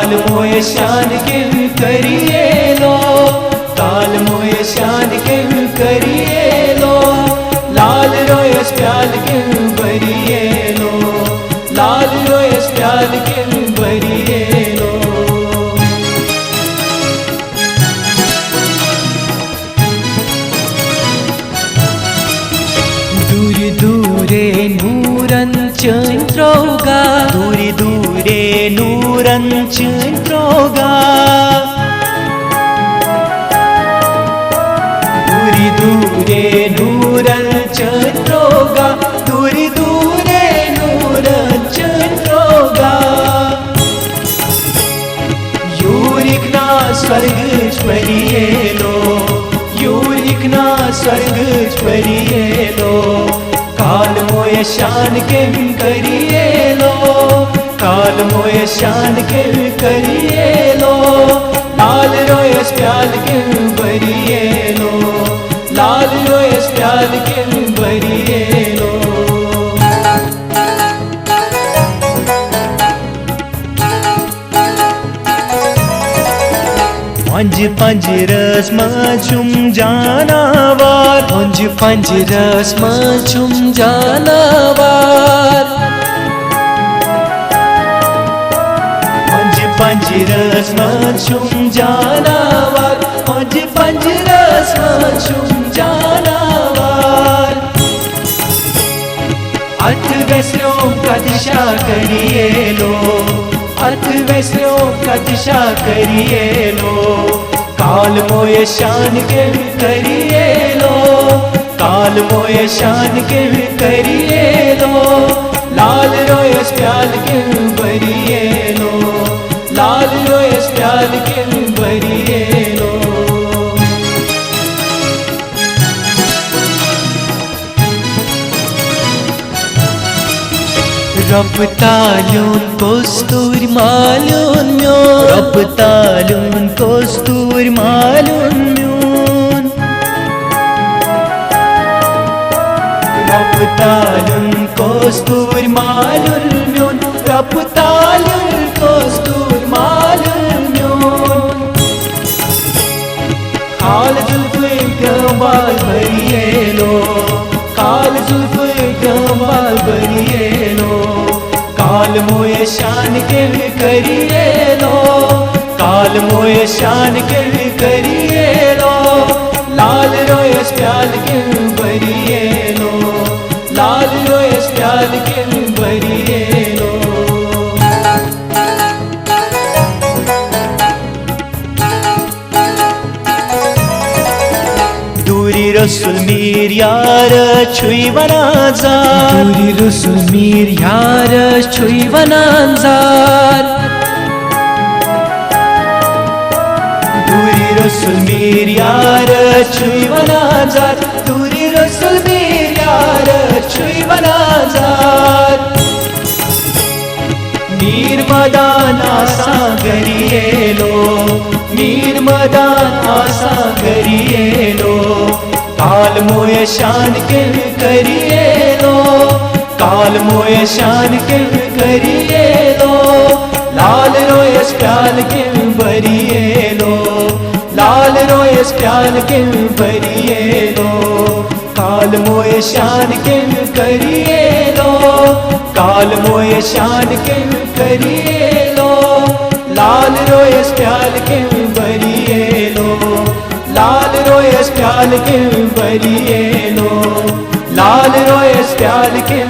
काल मोय शान किम करिए लो, काल मोय शान किम करिए लो, लाल रोयस प्याल किम भरिए लो, लाल रोयस प्याल किम भरिए लो। दूरी दूरे नूरन चंद्रोगा, दूरी दूरे नूरन चंद्रोगा, दूरी दूरे नूरन चंद्रोगा, दूरी दूरे नूरन चंद्रोगा। यूरिकना स्वर्ग परिये लो, यूरिकना स्वर्ग परिये लो, काल मोय शान किम करिए लो, काल मोय शान किम करिए लो, लाल रोयस प्याल किम भरिए लो, लाल रोयस प्याल किम भरिए लो। पंज पंज रस मचुम जानवर, पंज पंज रस मचुम जानवर, पंज पंज रस मचुम जानवर, पंज पंज रस मचुम जानवर। अठ वैसों का दिशा करिए लो, अठ वैसों का दिशा करिए लो, काल मोय शान किम करिए लो, काल मोय शान किम करिए लो, लाल रोयस प्याल किम भरिए लो, लाल रोयस प्याल किम भरिए लो। रब्तालून कोस्तूर मालून म्योन, रब्तालून कोस्तूर मालून म्योन, रब्तालून कोस्तूर मालून म्योन, रब्तालून कोस्तूर मालून म्योन। काल जुल्फ़े कमाल भरिए लो, काल जुल्फ़े कमाल भरिए लो, काल मोय शान किम करिए लो, काल मोय शान किम करिए लो, लाल रोयस प्याल किम भरिए लो, लाल रोयस प्याल किम भरिए लो। दूरी रसूल मीर यार छुई वनाजार, दूरी रसूल मीर यार छुई वनाजार, दूरी रसूल मीर यार छुई वनाजार, दूरी रसूल मीर यार छुई वनाजार। मीर मदान आसा करिए लो, मीर मदान आसा करिए लो, काल मोय शान किम करिए लो, काल मोय शान किम करिए लो, लाल रोयस प्याल किम भरिए लो, लाल रोयस प्याल किम भरिए लो, काल मोय शान किम करिए लो, काल मोय शान किम करिए लो, लाल रोयस प्याल किम भरिए लो, लाल रोयस प्याल किम भरिए लो, लाल रोयस प्याल किम